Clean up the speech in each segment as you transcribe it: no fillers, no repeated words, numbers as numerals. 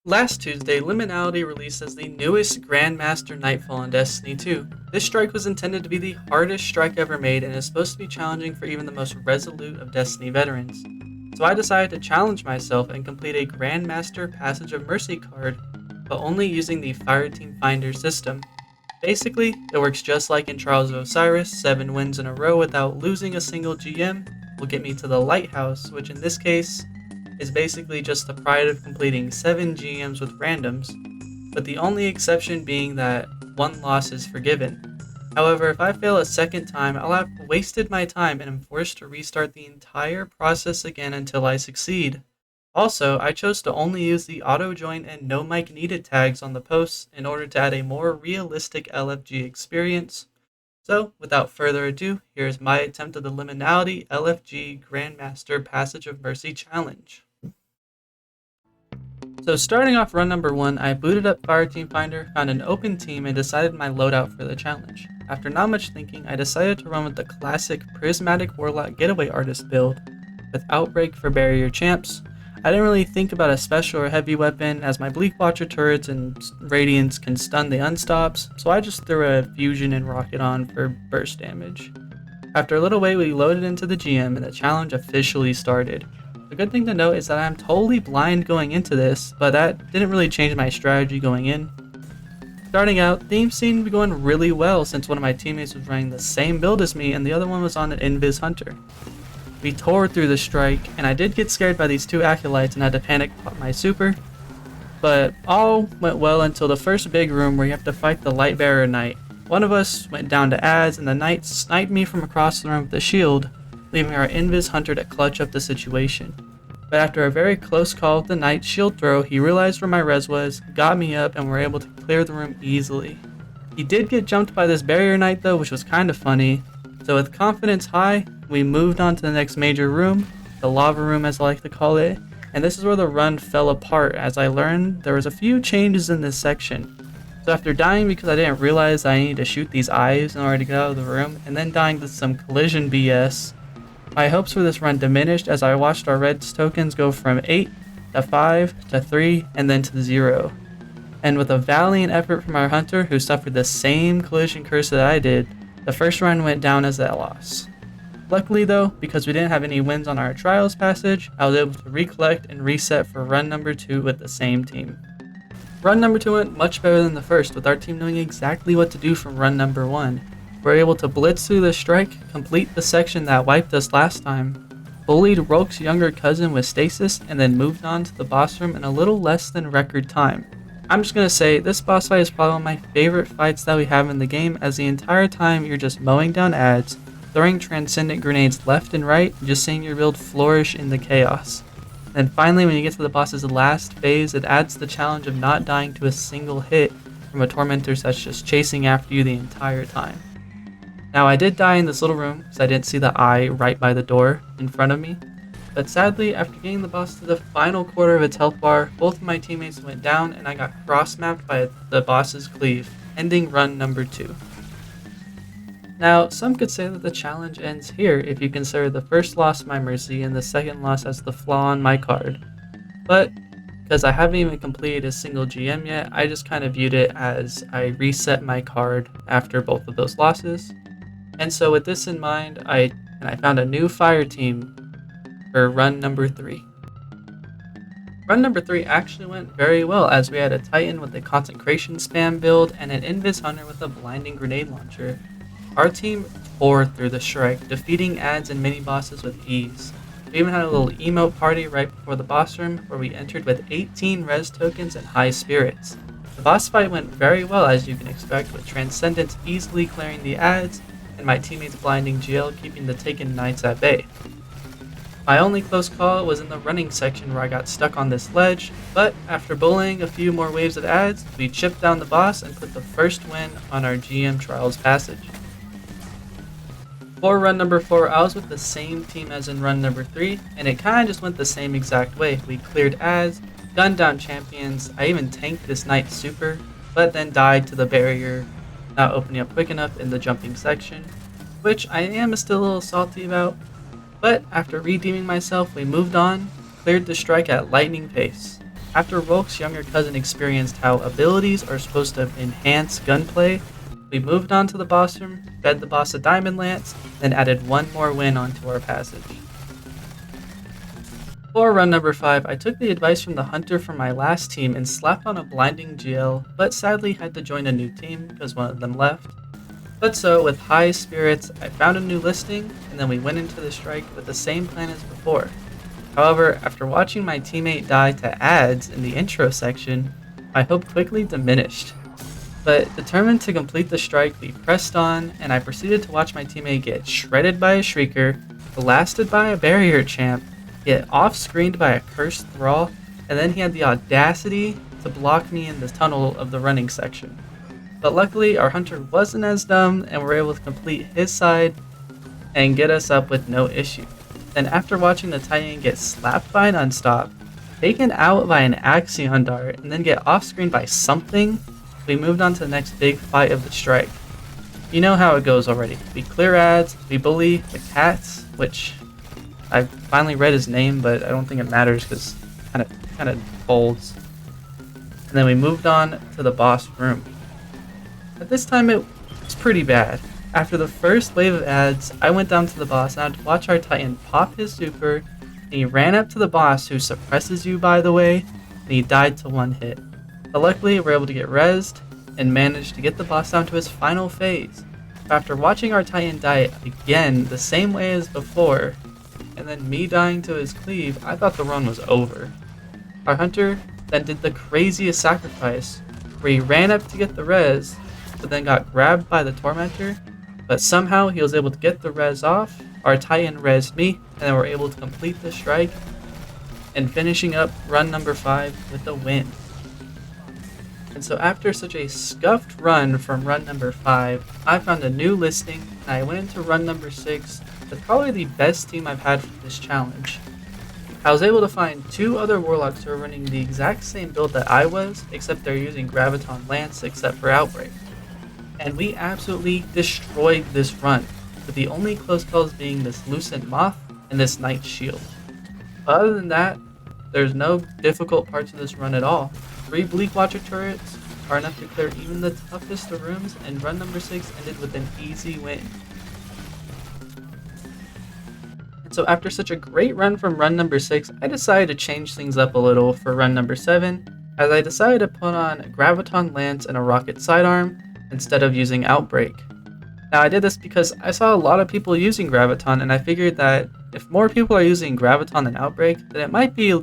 Last Tuesday, Liminality released as the newest Grandmaster Nightfall on Destiny 2. This strike was intended to be the hardest strike ever made and is supposed to be challenging for even the most resolute of Destiny veterans. So I decided to challenge myself and complete a Grandmaster Passage of Mercy card, but only using the Fireteam Finder system. Basically, it works just like in Trials of Osiris. 7 wins in a row without losing a single GM will get me to the Lighthouse, which in this case is basically just the pride of completing 7 GMs with randoms, but the only exception being that one loss is forgiven. However, if I fail a second time, I'll have wasted my time and am forced to restart the entire process again until I succeed. Also, I chose to only use the auto join and no mic needed tags on the posts in order to add a more realistic LFG experience. So, without further ado, here's my attempt at the Liminality LFG Grandmaster Passage of Mercy Challenge. So starting off run number 1, I booted up Fireteam Finder, found an open team, and decided my loadout for the challenge. After not much thinking, I decided to run with the classic Prismatic Warlock Getaway Artist build, with Outbreak for barrier champs. I didn't really think about a special or heavy weapon, as my Bleak Watcher turrets and Radiance can stun the unstops, so I just threw a Fusion and Rocket on for burst damage. After a little wait, we loaded into the GM and the challenge officially started. The good thing to note is that I'm totally blind going into this, but that didn't really change my strategy going in. Starting out, things seemed to be going really well since one of my teammates was running the same build as me and the other one was on an Invis Hunter. We tore through the strike, and I did get scared by these 2 Acolytes and had to panic pop my super, but all went well until the first big room where you have to fight the Light Bearer Knight. One of us went down to ads and the Knight sniped me from across the room with a shield, leaving our Invis Hunter to clutch up the situation. But after a very close call with the Knight's shield throw, he realized where my res was, got me up, and were able to clear the room easily. He did get jumped by this Barrier Knight though, which was kind of funny, so with confidence high, we moved on to the next major room, the Lava Room as I like to call it, and this is where the run fell apart as I learned there was a few changes in this section. So after dying because I didn't realize I needed to shoot these eyes in order to get out of the room, and then dying to some collision BS, my hopes for this run diminished as I watched our red tokens go from 8 to 5 to 3 and then to 0. And with a valiant effort from our hunter who suffered the same collision curse that I did, the first run went down as that loss. Luckily though, because we didn't have any wins on our trials passage, I was able to recollect and reset for run number 2 with the same team. Run number 2 went much better than the first, with our team knowing exactly what to do from run number 1. We were able to blitz through the strike, complete the section that wiped us last time, bullied Rolk's younger cousin with stasis, and then moved on to the boss room in a little less than record time. I'm just gonna say, this boss fight is probably one of my favorite fights that we have in the game, as the entire time you're just mowing down ads, throwing transcendent grenades left and right, and just seeing your build flourish in the chaos. And finally, when you get to the boss's last phase, it adds the challenge of not dying to a single hit from a tormentor that's just chasing after you the entire time. Now I did die in this little room because I didn't see the eye right by the door in front of me, but sadly after getting the boss to the final quarter of its health bar, both of my teammates went down and I got cross-mapped by the boss's cleave, ending run number 2. Now some could say that the challenge ends here if you consider the first loss my mercy and the second loss as the flaw on my card, but because I haven't even completed a single GM yet, I just kind of viewed it as I reset my card after both of those losses. And so with this in mind, I found a new fire team for run number 3. Run number 3 actually went very well, as we had a Titan with a Consecration spam build and an Invis Hunter with a blinding grenade launcher. Our team tore through the strike, defeating ads and mini bosses with ease. We even had a little emote party right before the boss room where we entered with 18 res tokens and high spirits. The boss fight went very well, as you can expect, with Transcendence easily clearing the ads and my teammates blinding GL keeping the Taken Knights at bay. My only close call was in the running section where I got stuck on this ledge, but after bullying a few more waves of ads, we chipped down the boss and put the first win on our GM Trials passage. For run number 4, I was with the same team as in run number 3, and it kinda just went the same exact way. We cleared ads, gunned down champions, I even tanked this Knight super, but then died to the barrier not opening up quick enough in the jumping section, which I am still a little salty about, but after redeeming myself we moved on, cleared the strike at lightning pace. After Rolk's younger cousin experienced how abilities are supposed to enhance gunplay, we moved on to the boss room, fed the boss a diamond lance, then added one more win onto our passage. For run number 5, I took the advice from the hunter from my last team and slapped on a blinding GL, but sadly had to join a new team because one of them left. But so, with high spirits, I found a new listing, and then we went into the strike with the same plan as before. However, after watching my teammate die to ads in the intro section, my hope quickly diminished. But determined to complete the strike, we pressed on, and I proceeded to watch my teammate get shredded by a Shrieker, blasted by a barrier champ, get off-screened by a cursed thrall, and then he had the audacity to block me in the tunnel of the running section. But luckily, our hunter wasn't as dumb, and were able to complete his side and get us up with no issue. Then after watching the Titan get slapped by an Unstop, taken out by an Axion Dart, and then get off-screen by something, we moved on to the next big fight of the strike. You know how it goes already. We clear ads, we bully the cats, which I finally read his name, but I don't think it matters because kind of folds. And then we moved on to the boss room. At this time it was pretty bad. After the first wave of ads, I went down to the boss and I had to watch our Titan pop his super, and he ran up to the boss, who suppresses you by the way, and he died to one hit. But luckily, we were able to get rezzed and managed to get the boss down to his final phase. But after watching our Titan die again the same way as before, and then me dying to his cleave, I thought the run was over. Our hunter then did the craziest sacrifice, where he ran up to get the res, but then got grabbed by the Tormentor, but somehow he was able to get the res off, our Titan rezzed me, and then we're able to complete the strike, and finishing up run number 5 with a win. And so after such a scuffed run from run number 5, I found a new listing, and I went into run number 6 with probably the best team I've had for this challenge. I was able to find 2 other Warlocks who are running the exact same build that I was, except they're using Graviton Lance except for Outbreak. And we absolutely destroyed this run, with the only close calls being this Lucent Moth and this Knight Shield. Other than that, there's no difficult parts of this run at all. 3 Bleak Watcher turrets are enough to clear even the toughest of rooms, and run number 6 ended with an easy win. And so after such a great run from run number 6, I decided to change things up a little for run number 7, as I decided to put on Graviton Lance and a Rocket Sidearm instead of using Outbreak. Now I did this because I saw a lot of people using Graviton, and I figured that if more people are using Graviton than Outbreak, then it might be,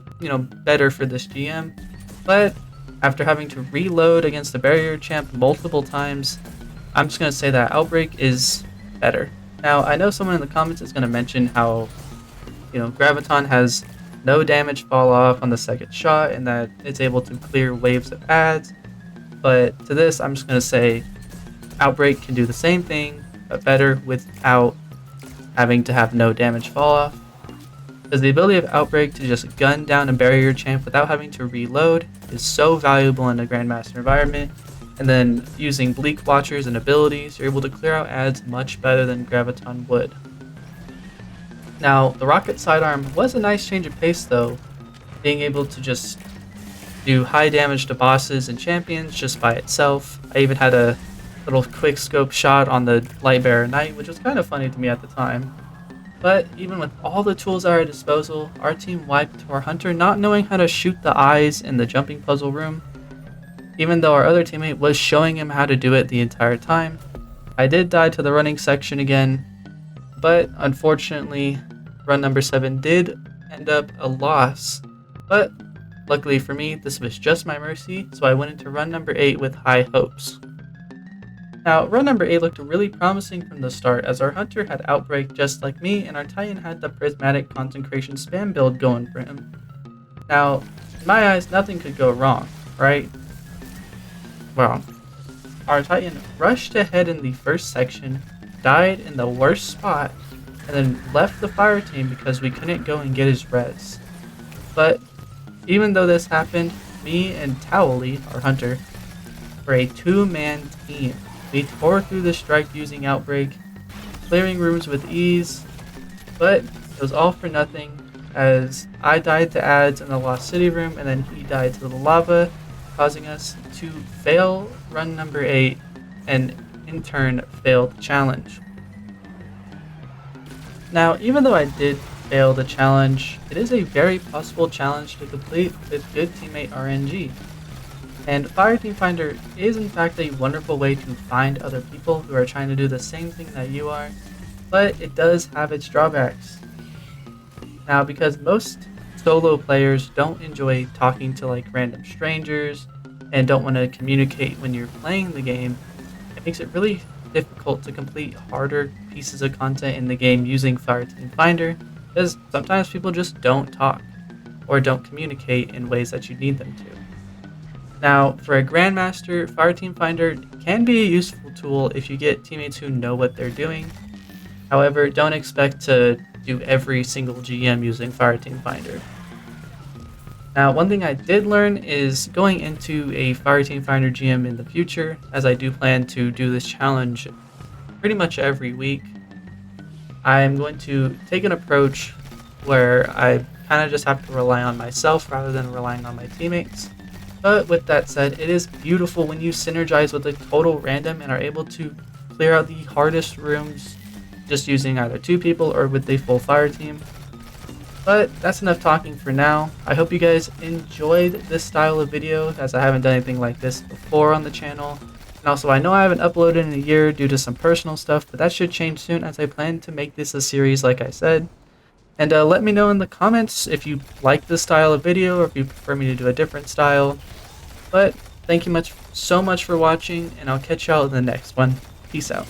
better for this GM. But after having to reload against the barrier champ multiple times, I'm just going to say that Outbreak is better. Now, I know someone in the comments is going to mention how, Graviton has no damage fall off on the second shot and that it's able to clear waves of ads. But to this, I'm just going to say Outbreak can do the same thing, but better without having to have no damage fall off. Because the ability of Outbreak to just gun down a barrier champ without having to reload is so valuable in a Grandmaster environment, and then using Bleak Watchers and abilities, you're able to clear out ads much better than Graviton would. Now, the Rocket Sidearm was a nice change of pace though, being able to just do high damage to bosses and champions just by itself. I even had a little quick scope shot on the Lightbearer Knight, which was kind of funny to me at the time. But even with all the tools at our disposal, our team wiped to our hunter not knowing how to shoot the eyes in the jumping puzzle room, even though our other teammate was showing him how to do it the entire time. I did die to the running section again, but unfortunately, run number 7 did end up a loss. But luckily for me, this was just my mercy, so I went into run number 8 with high hopes. Now, run number 8 looked really promising from the start, as our hunter had Outbreak just like me, and our Titan had the Prismatic Consecration spam build going for him. Now, in my eyes, nothing could go wrong, right? Well, our Titan rushed ahead in the first section, died in the worst spot, and then left the Fireteam because we couldn't go and get his res. But even though this happened, me and Towley, our hunter, were a 2-man team. We tore through the strike using Outbreak, clearing rooms with ease, but it was all for nothing as I died to ads in the Lost City room and then he died to the lava, causing us to fail run number 8 and in turn fail the challenge. Now, even though I did fail the challenge, it is a very possible challenge to complete with good teammate RNG. And Fireteam Finder is in fact a wonderful way to find other people who are trying to do the same thing that you are, but it does have its drawbacks. Now, because most solo players don't enjoy talking to like random strangers and don't want to communicate when you're playing the game, it makes it really difficult to complete harder pieces of content in the game using Fireteam Finder, because sometimes people just don't talk or don't communicate in ways that you need them to. Now, for a Grandmaster, Fireteam Finder can be a useful tool if you get teammates who know what they're doing. However, don't expect to do every single GM using Fireteam Finder. Now, one thing I did learn is going into a Fireteam Finder GM in the future, as I do plan to do this challenge pretty much every week, I'm going to take an approach where I kind of just have to rely on myself rather than relying on my teammates. But with that said, it is beautiful when you synergize with a total random and are able to clear out the hardest rooms just using either 2 people or with a full fire team. But that's enough talking for now. I hope you guys enjoyed this style of video, as I haven't done anything like this before on the channel. And also, I know I haven't uploaded in a year due to some personal stuff, but that should change soon, as I plan to make this a series like I said. And let me know in the comments if you like this style of video or if you prefer me to do a different style. But thank you so much for watching, and I'll catch y'all in the next one. Peace out.